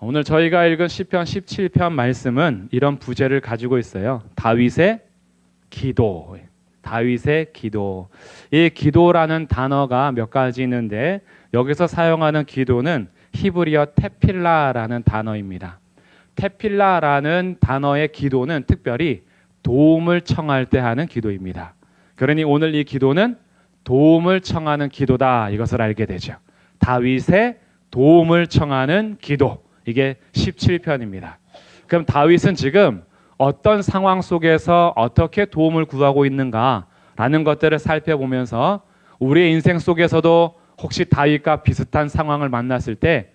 오늘 저희가 읽은 시편 17편 말씀은 이런 부제를 가지고 있어요. 다윗의 기도. 다윗의 기도. 이 기도라는 단어가 몇 가지 있는데 여기서 사용하는 기도는 히브리어 테필라라는 단어입니다. 테필라라는 단어의 기도는 특별히 도움을 청할 때 하는 기도입니다. 그러니 오늘 이 기도는 도움을 청하는 기도다, 이것을 알게 되죠. 다윗의 도움을 청하는 기도, 이게 17편입니다. 그럼 다윗은 지금 어떤 상황 속에서 어떻게 도움을 구하고 있는가라는 것들을 살펴보면서 우리의 인생 속에서도 혹시 다윗과 비슷한 상황을 만났을 때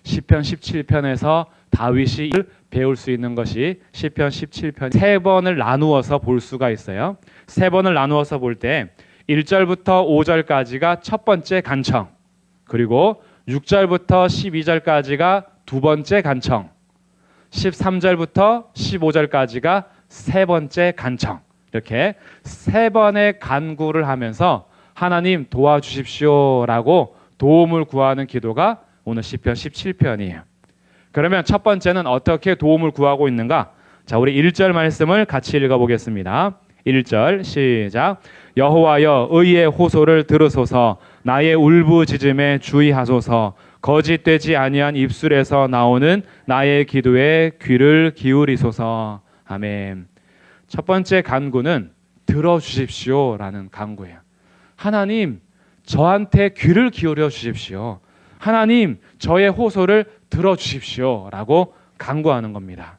시편 17편에서 다윗이 배울 수 있는 것이 시편 17편 세 번을 나누어서 볼 수가 있어요. 세 번을 나누어서 볼 때 1절부터 5절까지가 첫 번째 간청, 그리고 6절부터 12절까지가 두 번째 간청, 13절부터 15절까지가 세 번째 간청, 이렇게 세 번의 간구를 하면서 하나님 도와주십시오라고 도움을 구하는 기도가 오늘 시편 17편이에요. 그러면 첫 번째는 어떻게 도움을 구하고 있는가? 자, 우리 1절 말씀을 같이 읽어보겠습니다. 1절 시작. 여호와여 의의 호소를 들으소서. 나의 울부짖음에 주의하소서. 거짓되지 아니한 입술에서 나오는 나의 기도에 귀를 기울이소서. 아멘. 첫 번째 간구는 들어주십시오라는 간구예요. 하나님, 저한테 귀를 기울여 주십시오. 하나님, 저의 호소를 들어주십시오 라고 간구하는 겁니다.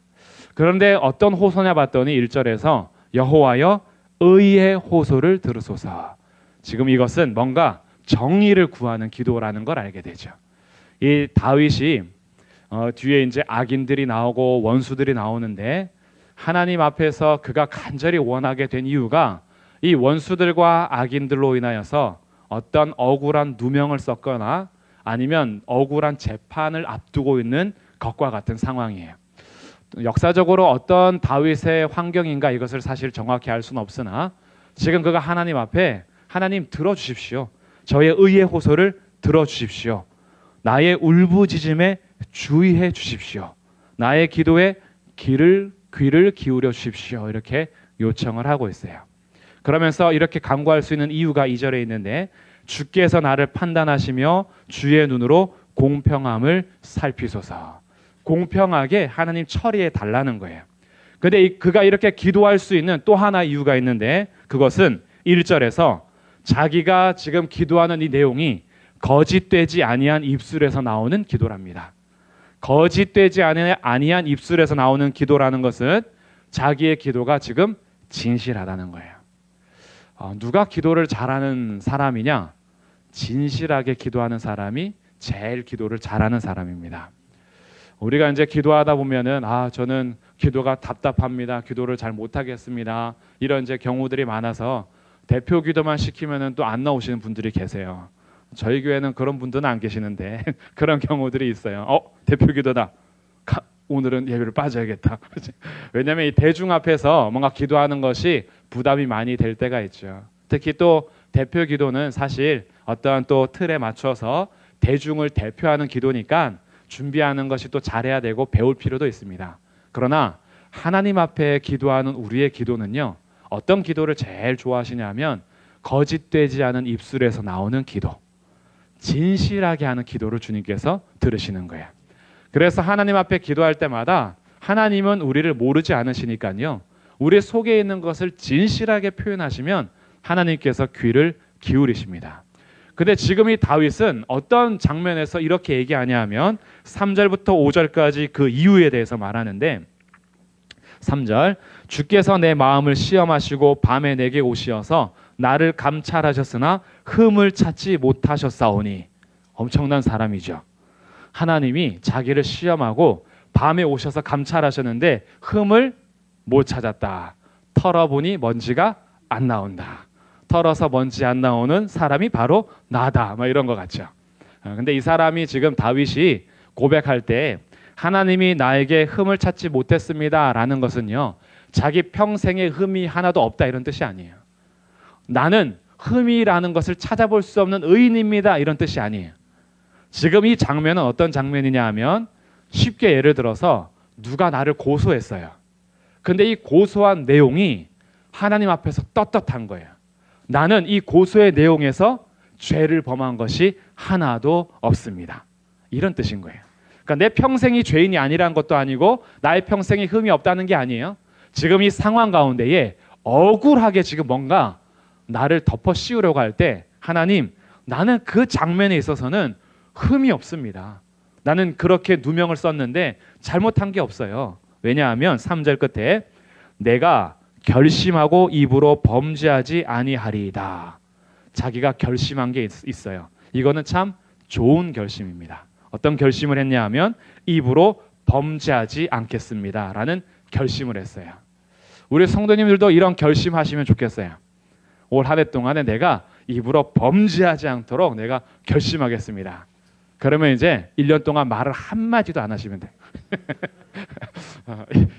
그런데 어떤 호소냐 봤더니 1절에서 여호와여 의의 호소를 들으소서. 지금 이것은 뭔가 정의를 구하는 기도라는 걸 알게 되죠. 이 다윗이 뒤에 이제 악인들이 나오고 원수들이 나오는데 하나님 앞에서 그가 간절히 원하게 된 이유가 이 원수들과 악인들로 인하여서 어떤 억울한 누명을 썼거나 아니면 억울한 재판을 앞두고 있는 것과 같은 상황이에요. 역사적으로 어떤 다윗의 환경인가 이것을 사실 정확히 알 수는 없으나 지금 그가 하나님 앞에 하나님 들어주십시오. 저의 의의 호소를 들어주십시오. 나의 울부짖음에 주의해 주십시오. 나의 기도에 귀를 기울여 주십시오. 이렇게 요청을 하고 있어요. 그러면서 이렇게 간구할 수 있는 이유가 2절에 있는데 주께서 나를 판단하시며 주의 눈으로 공평함을 살피소서. 공평하게 하나님 처리해 달라는 거예요. 그런데 그가 이렇게 기도할 수 있는 또 하나 이유가 있는데 그것은 1절에서 자기가 지금 기도하는 이 내용이 거짓되지 아니한 입술에서 나오는 기도랍니다. 거짓되지 아니한 입술에서 나오는 기도라는 것은 자기의 기도가 지금 진실하다는 거예요. 누가 기도를 잘하는 사람이냐? 진실하게 기도하는 사람이 제일 기도를 잘하는 사람입니다. 우리가 이제 기도하다 보면은 저는 기도가 답답합니다. 기도를 잘 못하겠습니다. 이런 이제 경우들이 많아서 대표 기도만 시키면은 또 안 나오시는 분들이 계세요. 저희 교회는 그런 분들은 안 계시는데 그런 경우들이 있어요. 대표 기도다. 오늘은 예배를 빠져야겠다. 왜냐하면 이 대중 앞에서 뭔가 기도하는 것이 부담이 많이 될 때가 있죠. 특히 또 대표 기도는 사실 어떠한 또 틀에 맞춰서 대중을 대표하는 기도니까 준비하는 것이 또 잘해야 되고 배울 필요도 있습니다. 그러나 하나님 앞에 기도하는 우리의 기도는요, 어떤 기도를 제일 좋아하시냐면 거짓되지 않은 입술에서 나오는 기도, 진실하게 하는 기도를 주님께서 들으시는 거예요. 그래서 하나님 앞에 기도할 때마다 하나님은 우리를 모르지 않으시니까요, 우리 속에 있는 것을 진실하게 표현하시면 하나님께서 귀를 기울이십니다. 근데 지금 이 다윗은 어떤 장면에서 이렇게 얘기하냐 하면 3절부터 5절까지 그 이유에 대해서 말하는데 3절 주께서 내 마음을 시험하시고 밤에 내게 오시어서 나를 감찰하셨으나 흠을 찾지 못하셨사오니. 엄청난 사람이죠. 하나님이 자기를 시험하고 밤에 오셔서 감찰하셨는데 흠을 못 찾았다. 털어보니 먼지가 안 나온다. 털어서 먼지 안 나오는 사람이 바로 나다. 이런 것 같죠. 근데 이 사람이 지금 다윗이 고백할 때 하나님이 나에게 흠을 찾지 못했습니다 라는 것은요, 자기 평생에 흠이 하나도 없다 이런 뜻이 아니에요. 나는 흠이라는 것을 찾아볼 수 없는 의인입니다 이런 뜻이 아니에요. 지금 이 장면은 어떤 장면이냐 하면 쉽게 예를 들어서 누가 나를 고소했어요. 근데 이 고소한 내용이 하나님 앞에서 떳떳한 거예요. 나는 이 고소의 내용에서 죄를 범한 것이 하나도 없습니다. 이런 뜻인 거예요. 그러니까 내 평생이 죄인이 아니라는 것도 아니고 나의 평생이 흠이 없다는 게 아니에요. 지금 이 상황 가운데에 억울하게 지금 뭔가 나를 덮어 씌우려고 할 때 하나님, 나는 그 장면에 있어서는 흠이 없습니다. 나는 그렇게 누명을 썼는데 잘못한 게 없어요. 왜냐하면 3절 끝에 내가 결심하고 입으로 범죄하지 아니하리이다. 자기가 결심한 게 있어요. 이거는 참 좋은 결심입니다. 어떤 결심을 했냐 하면 입으로 범죄하지 않겠습니다 라는 결심을 했어요. 우리 성도님들도 이런 결심하시면 좋겠어요. 올 한 해 동안에 내가 입으로 범죄하지 않도록 내가 결심하겠습니다. 그러면 이제 1년 동안 말을 한마디도 안 하시면 돼요.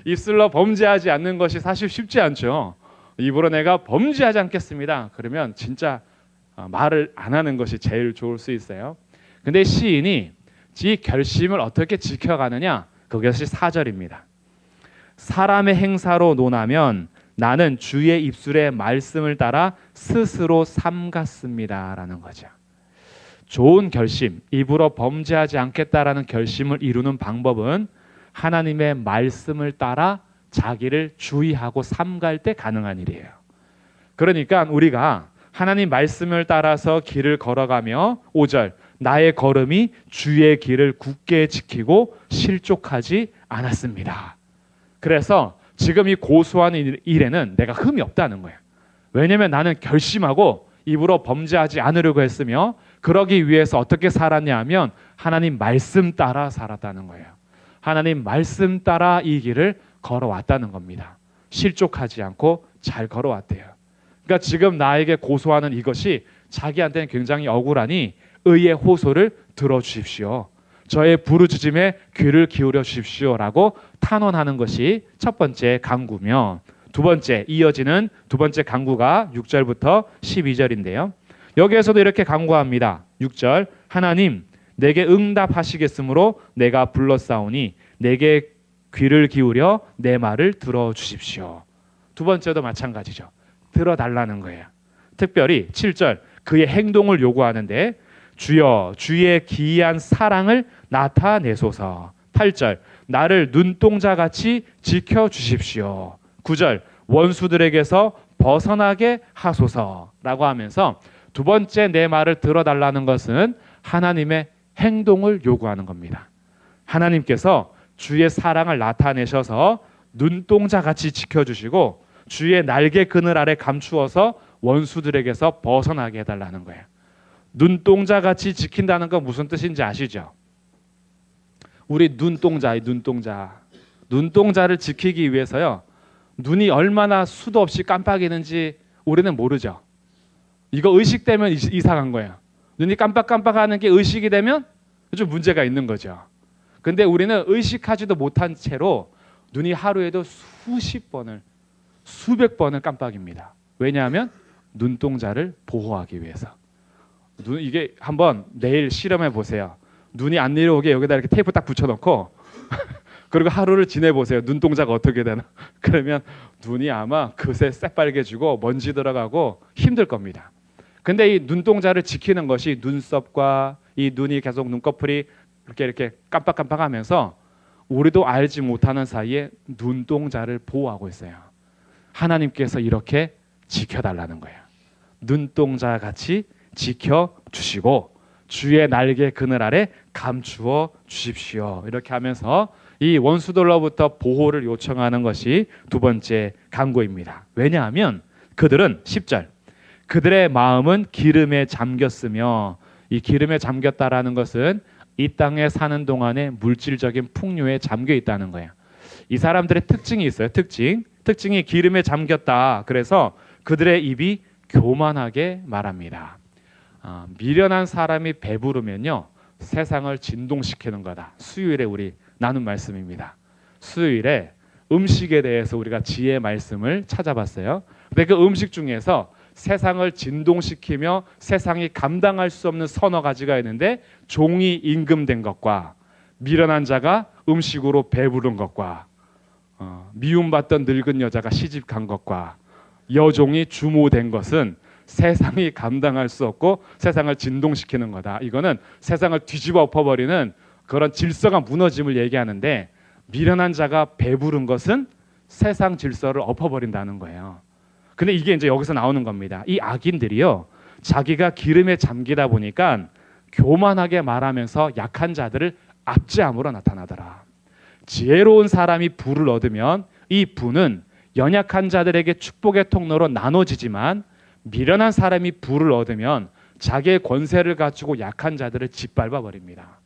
입술로 범죄하지 않는 것이 사실 쉽지 않죠. 입으로 내가 범죄하지 않겠습니다. 그러면 진짜 말을 안 하는 것이 제일 좋을 수 있어요. 근데 시인이 이 결심을 어떻게 지켜가느냐? 그것이 4절입니다. 사람의 행사로 논하면 나는 주의 입술의 말씀을 따라 스스로 삼갔습니다 라는 거죠. 좋은 결심, 입으로 범죄하지 않겠다라는 결심을 이루는 방법은 하나님의 말씀을 따라 자기를 주의하고 삼갈 때 가능한 일이에요. 그러니까 우리가 하나님 말씀을 따라서 길을 걸어가며 5절 나의 걸음이 주의 길을 굳게 지키고 실족하지 않았습니다. 그래서 지금 이 고소한 일에는 내가 흠이 없다는 거예요. 왜냐하면 나는 결심하고 입으로 범죄하지 않으려고 했으며 그러기 위해서 어떻게 살았냐 하면 하나님 말씀 따라 살았다는 거예요. 하나님 말씀 따라 이 길을 걸어왔다는 겁니다. 실족하지 않고 잘 걸어왔대요. 그러니까 지금 나에게 고소하는 이것이 자기한테는 굉장히 억울하니 의의 호소를 들어주십시오. 저의 부르짖음에 귀를 기울여 주십시오라고 탄원하는 것이 첫 번째 간구며 두 번째 이어지는 두 번째 간구가 6절부터 12절인데요. 여기에서도 이렇게 간구합니다. 6절 하나님 내게 응답하시겠으므로 내가 불렀사오니 내게 귀를 기울여 내 말을 들어주십시오. 두 번째도 마찬가지죠. 들어달라는 거예요. 특별히 7절 그의 행동을 요구하는데 주여 주의 기이한 사랑을 나타내소서. 8절 나를 눈동자같이 지켜주십시오. 9절 원수들에게서 벗어나게 하소서라고 하면서 두 번째 내 말을 들어달라는 것은 하나님의 행동을 요구하는 겁니다. 하나님께서 주의 사랑을 나타내셔서 눈동자같이 지켜주시고 주의 날개 그늘 아래 감추어서 원수들에게서 벗어나게 해달라는 거예요. 눈동자같이 지킨다는 건 무슨 뜻인지 아시죠? 우리 눈동자를 지키기 위해서요. 눈이 얼마나 수도 없이 깜빡이는지 우리는 모르죠. 이거 의식되면 이상한 거예요. 눈이 깜빡깜빡하는 게 의식이 되면 좀 문제가 있는 거죠. 근데 우리는 의식하지도 못한 채로 눈이 하루에도 수십 번을 수백 번을 깜빡입니다. 왜냐하면 눈동자를 보호하기 위해서. 이게 한번 내일 실험해 보세요. 눈이 안 내려오게 여기다 이렇게 테이프 딱 붙여놓고 그리고 하루를 지내보세요. 눈동자가 어떻게 되나. 그러면 눈이 아마 그새 새빨개지고 먼지 들어가고 힘들 겁니다. 근데 이 눈동자를 지키는 것이 눈썹과 이 눈이 계속 눈꺼풀이 이렇게 깜빡깜빡하면서 우리도 알지 못하는 사이에 눈동자를 보호하고 있어요. 하나님께서 이렇게 지켜달라는 거예요. 눈동자 같이 지켜주시고 주의 날개 그늘 아래 감추어 주십시오. 이렇게 하면서 이 원수들로부터 보호를 요청하는 것이 두 번째 간구입니다. 왜냐하면 그들은 10절 그들의 마음은 기름에 잠겼으며 이 기름에 잠겼다라는 것은 이 땅에 사는 동안에 물질적인 풍요에 잠겨 있다는 거예요. 이 사람들의 특징이 있어요. 특징이 기름에 잠겼다. 그래서 그들의 입이 교만하게 말합니다. 미련한 사람이 배부르면요 세상을 진동시키는 거다. 수요일에 우리 나눈 말씀입니다. 수요일에 음식에 대해서 우리가 지혜의 말씀을 찾아봤어요. 근데 그 음식 중에서 세상을 진동시키며 세상이 감당할 수 없는 서너 가지가 있는데 종이 임금된 것과 미련한 자가 음식으로 배부른 것과 미움받던 늙은 여자가 시집간 것과 여종이 주모된 것은 세상이 감당할 수 없고 세상을 진동시키는 거다. 이거는 세상을 뒤집어 엎어버리는 그런 질서가 무너짐을 얘기하는데, 미련한 자가 배부른 것은 세상 질서를 엎어버린다는 거예요. 근데 이게 이제 여기서 나오는 겁니다. 이 악인들이요, 자기가 기름에 잠기다 보니까 교만하게 말하면서 약한 자들을 압제함으로 나타나더라. 지혜로운 사람이 부를 얻으면 이 부는 연약한 자들에게 축복의 통로로 나눠지지만, 미련한 사람이 부를 얻으면 자기의 권세를 갖추고 약한 자들을 짓밟아 버립니다.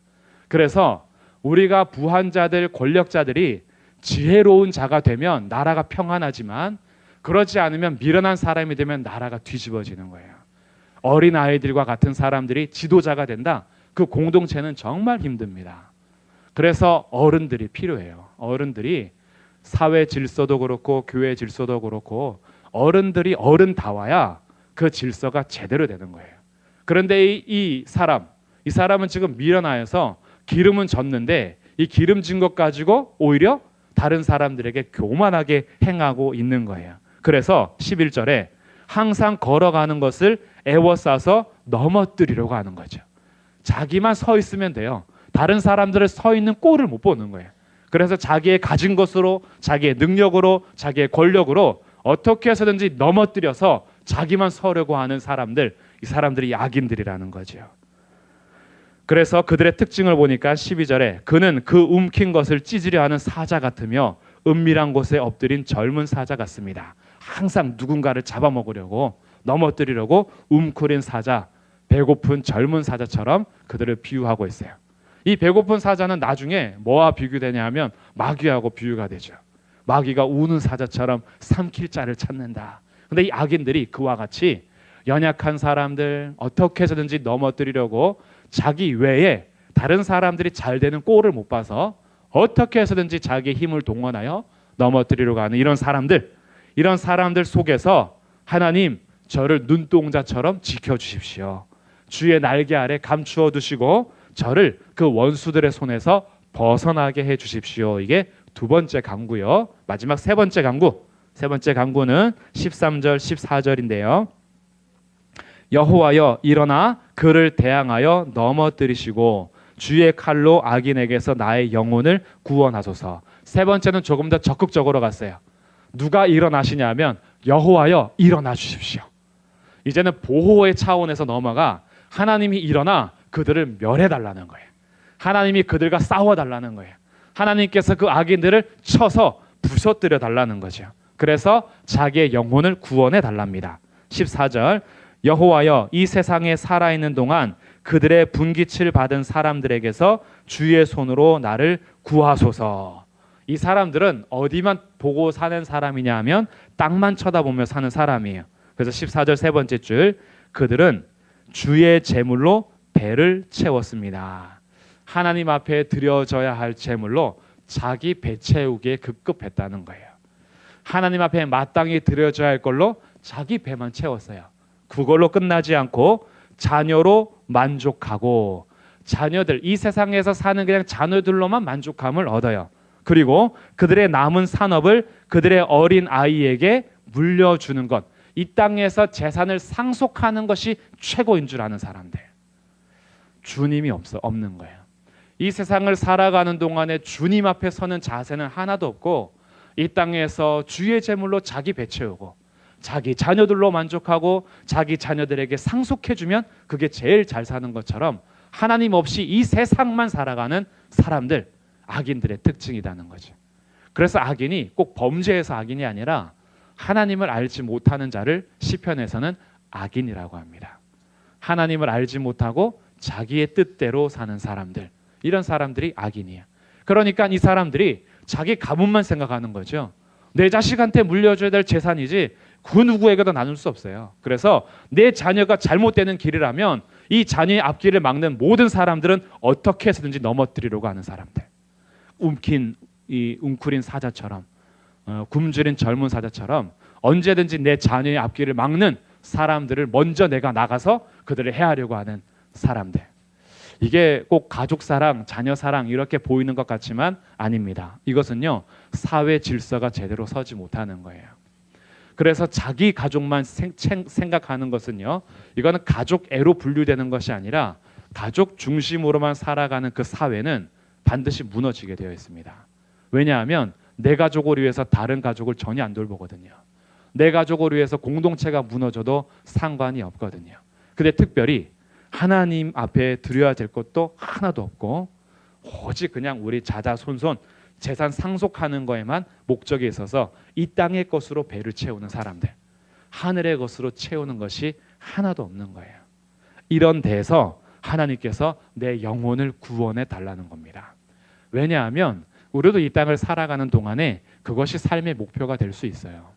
그래서 우리가 부한 자들, 권력자들이 지혜로운 자가 되면 나라가 평안하지만, 그러지 않으면 미련한 사람이 되면 나라가 뒤집어지는 거예요. 어린 아이들과 같은 사람들이 지도자가 된다. 그 공동체는 정말 힘듭니다. 그래서 어른들이 필요해요. 어른들이 사회 질서도 그렇고 교회 질서도 그렇고 어른들이 어른다워야 그 질서가 제대로 되는 거예요. 그런데 이 사람은 지금 미련하여서 기름은 졌는데 이 기름진 것 가지고 오히려 다른 사람들에게 교만하게 행하고 있는 거예요. 그래서 11절에 항상 걸어가는 것을 애워싸서 넘어뜨리려고 하는 거죠. 자기만 서 있으면 돼요. 다른 사람들을 서 있는 꼴을 못 보는 거예요. 그래서 자기의 가진 것으로, 자기의 능력으로, 자기의 권력으로 어떻게 해서든지 넘어뜨려서 자기만 서려고 하는 사람들, 이 사람들이 악인들이라는 거죠. 그래서 그들의 특징을 보니까 12절에 그는 그 움킨 것을 찢으려 하는 사자 같으며 은밀한 곳에 엎드린 젊은 사자 같습니다. 항상 누군가를 잡아먹으려고, 넘어뜨리려고 움크린 사자, 배고픈 젊은 사자처럼 그들을 비유하고 있어요. 이 배고픈 사자는 나중에 뭐와 비교되냐 하면 마귀하고 비유가 되죠. 마귀가 우는 사자처럼 삼킬 자를 찾는다. 근데 이 악인들이 그와 같이 연약한 사람들 어떻게 해서든지 넘어뜨리려고 자기 외에 다른 사람들이 잘 되는 꼴을 못 봐서 어떻게 해서든지 자기의 힘을 동원하여 넘어뜨리려고 하는 이런 사람들 속에서 하나님, 저를 눈동자처럼 지켜주십시오. 주의 날개 아래 감추어 두시고 저를 그 원수들의 손에서 벗어나게 해 주십시오. 이게 두 번째 강구요. 마지막 세 번째 강구는 13절 14절인데요. 여호와여 일어나 그를 대항하여 넘어뜨리시고 주의 칼로 악인에게서 나의 영혼을 구원하소서. 세 번째는 조금 더 적극적으로 갔어요. 누가 일어나시냐면 여호와여 일어나 주십시오. 이제는 보호의 차원에서 넘어가 하나님이 일어나 그들을 멸해달라는 거예요. 하나님이 그들과 싸워달라는 거예요. 하나님께서 그 악인들을 쳐서 부서뜨려 달라는 거죠. 그래서 자기의 영혼을 구원해 달랍니다. 14절 여호와여 이 세상에 살아있는 동안 그들의 분깃을 받은 사람들에게서 주의 손으로 나를 구하소서. 이 사람들은 어디만 보고 사는 사람이냐 하면 땅만 쳐다보며 사는 사람이에요. 그래서 14절 세 번째 줄 그들은 주의 제물로 배를 채웠습니다. 하나님 앞에 드려져야 할 제물로 자기 배 채우기에 급급했다는 거예요. 하나님 앞에 마땅히 드려져야 할 걸로 자기 배만 채웠어요. 그걸로 끝나지 않고 자녀로 만족하고 자녀들, 이 세상에서 사는 그냥 자녀들로만 만족감을 얻어요. 그리고 그들의 남은 산업을 그들의 어린 아이에게 물려주는 것, 이 땅에서 재산을 상속하는 것이 최고인 줄 아는 사람들. 주님이 없는 거예요. 이 세상을 살아가는 동안에 주님 앞에 서는 자세는 하나도 없고 이 땅에서 주의 제물로 자기 배 채우고 자기 자녀들로 만족하고 자기 자녀들에게 상속해주면 그게 제일 잘 사는 것처럼 하나님 없이 이 세상만 살아가는 사람들, 악인들의 특징이라는 거죠. 그래서 악인이 꼭 범죄에서 악인이 아니라 하나님을 알지 못하는 자를 시편에서는 악인이라고 합니다. 하나님을 알지 못하고 자기의 뜻대로 사는 사람들, 이런 사람들이 악인이에요. 그러니까 이 사람들이 자기 가문만 생각하는 거죠. 내 자식한테 물려줘야 될 재산이지 그 누구에게도 나눌 수 없어요. 그래서 내 자녀가 잘못되는 길이라면 이 자녀의 앞길을 막는 모든 사람들은 어떻게 해서든지 넘어뜨리려고 하는 사람들. 웅크린 사자처럼, 굶주린 젊은 사자처럼 언제든지 내 자녀의 앞길을 막는 사람들을 먼저 내가 나가서 그들을 해하려고 하는 사람들. 이게 꼭 가족 사랑, 자녀 사랑 이렇게 보이는 것 같지만 아닙니다. 이것은요, 사회 질서가 제대로 서지 못하는 거예요. 그래서 자기 가족만 생각하는 것은요, 이거는 가족애로 분류되는 것이 아니라 가족 중심으로만 살아가는 그 사회는 반드시 무너지게 되어 있습니다. 왜냐하면 내 가족을 위해서 다른 가족을 전혀 안 돌보거든요. 내 가족을 위해서 공동체가 무너져도 상관이 없거든요. 근데 특별히 하나님 앞에 드려야 될 것도 하나도 없고 오직 그냥 우리 자자손손 재산 상속하는 거에만 목적이 있어서 이 땅의 것으로 배를 채우는 사람들, 하늘의 것으로 채우는 것이 하나도 없는 거예요. 이런 데에서 하나님께서 내 영혼을 구원해 달라는 겁니다. 왜냐하면 우리도 이 땅을 살아가는 동안에 그것이 삶의 목표가 될 수 있어요.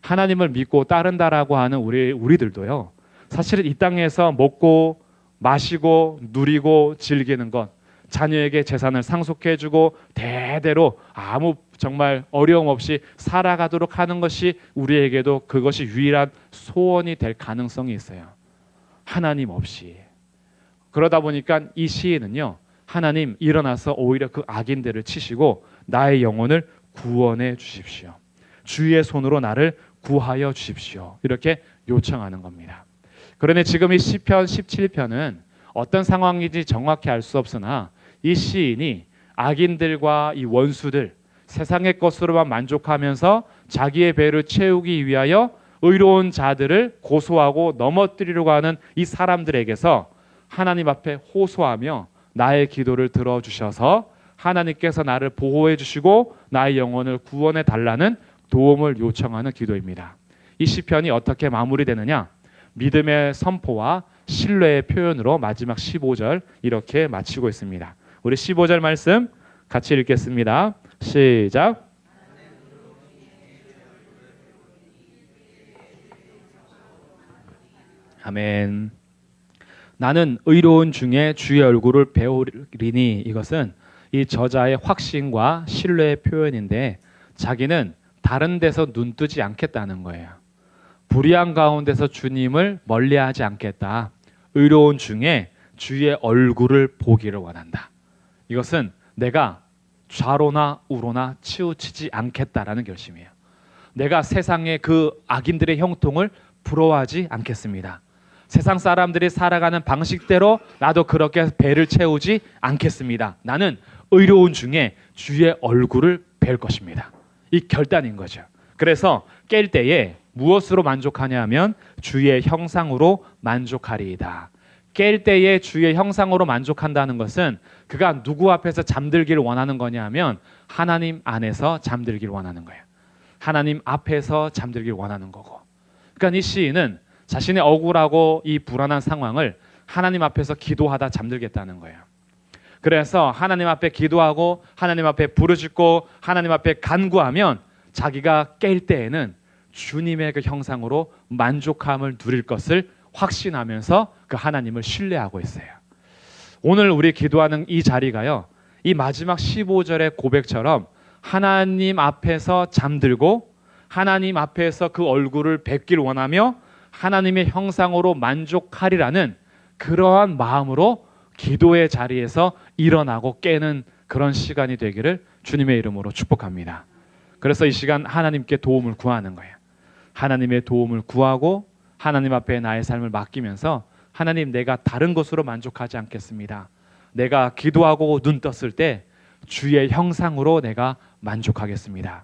하나님을 믿고 따른다라고 하는 우리들도요, 사실은 이 땅에서 먹고 마시고 누리고 즐기는 것, 자녀에게 재산을 상속해주고 대대로 아무 정말 어려움 없이 살아가도록 하는 것이 우리에게도 그것이 유일한 소원이 될 가능성이 있어요. 하나님 없이. 그러다 보니까 이 시인은요, 하나님 일어나서 오히려 그 악인들을 치시고 나의 영혼을 구원해 주십시오. 주의 손으로 나를 구하여 주십시오. 이렇게 요청하는 겁니다. 그런데 지금 이 시편 17편은 어떤 상황인지 정확히 알 수 없으나 이 시인이 악인들과 이 원수들, 세상의 것으로만 만족하면서 자기의 배를 채우기 위하여 의로운 자들을 고소하고 넘어뜨리려고 하는 이 사람들에게서 하나님 앞에 호소하며 나의 기도를 들어주셔서 하나님께서 나를 보호해 주시고 나의 영혼을 구원해 달라는 도움을 요청하는 기도입니다. 이 시편이 어떻게 마무리되느냐? 믿음의 선포와 신뢰의 표현으로 마지막 15절 이렇게 마치고 있습니다. 우리 15절 말씀 같이 읽겠습니다. 시작. 아멘. 나는 의로운 중에 주의 얼굴을 배우리니, 이것은 이 저자의 확신과 신뢰의 표현인데 자기는 다른 데서 눈 뜨지 않겠다는 거예요. 불의한 가운데서 주님을 멀리하지 않겠다. 의로운 중에 주의 얼굴을 보기를 원한다. 이것은 내가 좌로나 우로나 치우치지 않겠다라는 결심이에요. 내가 세상의 그 악인들의 형통을 부러워하지 않겠습니다. 세상 사람들이 살아가는 방식대로 나도 그렇게 배를 채우지 않겠습니다. 나는 의로운 중에 주의 얼굴을 뵐 것입니다. 이 결단인 거죠. 그래서 깰 때에 무엇으로 만족하냐 하면 주의 형상으로 만족하리이다. 깰 때에 주의 형상으로 만족한다는 것은 그가 누구 앞에서 잠들기를 원하는 거냐 하면 하나님 안에서 잠들기를 원하는 거예요. 하나님 앞에서 잠들기를 원하는 거고. 그러니까 이 시인은 자신의 억울하고 이 불안한 상황을 하나님 앞에서 기도하다 잠들겠다는 거예요. 그래서 하나님 앞에 기도하고 하나님 앞에 부르짖고 하나님 앞에 간구하면 자기가 깰 때에는 주님의 그 형상으로 만족함을 누릴 것을 확신하면서 그 하나님을 신뢰하고 있어요. 오늘 우리 기도하는 이 자리가요, 이 마지막 15절의 고백처럼 하나님 앞에서 잠들고 하나님 앞에서 그 얼굴을 뵙기를 원하며 하나님의 형상으로 만족하리라는 그러한 마음으로 기도의 자리에서 일어나고 깨는 그런 시간이 되기를 주님의 이름으로 축복합니다. 그래서 이 시간 하나님께 도움을 구하는 거예요. 하나님의 도움을 구하고 하나님 앞에 나의 삶을 맡기면서 하나님, 내가 다른 것으로 만족하지 않겠습니다. 내가 기도하고 눈 떴을 때 주의 형상으로 내가 만족하겠습니다.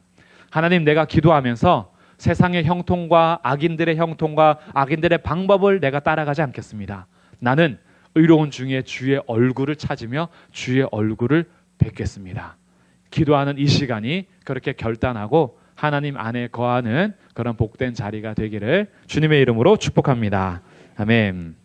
하나님, 내가 기도하면서 세상의 형통과 악인들의 형통과 악인들의 방법을 내가 따라가지 않겠습니다. 나는 의로운 중에 주의 얼굴을 찾으며 주의 얼굴을 뵙겠습니다. 기도하는 이 시간이 그렇게 결단하고 하나님 안에 거하는 그런 복된 자리가 되기를 주님의 이름으로 축복합니다. 아멘.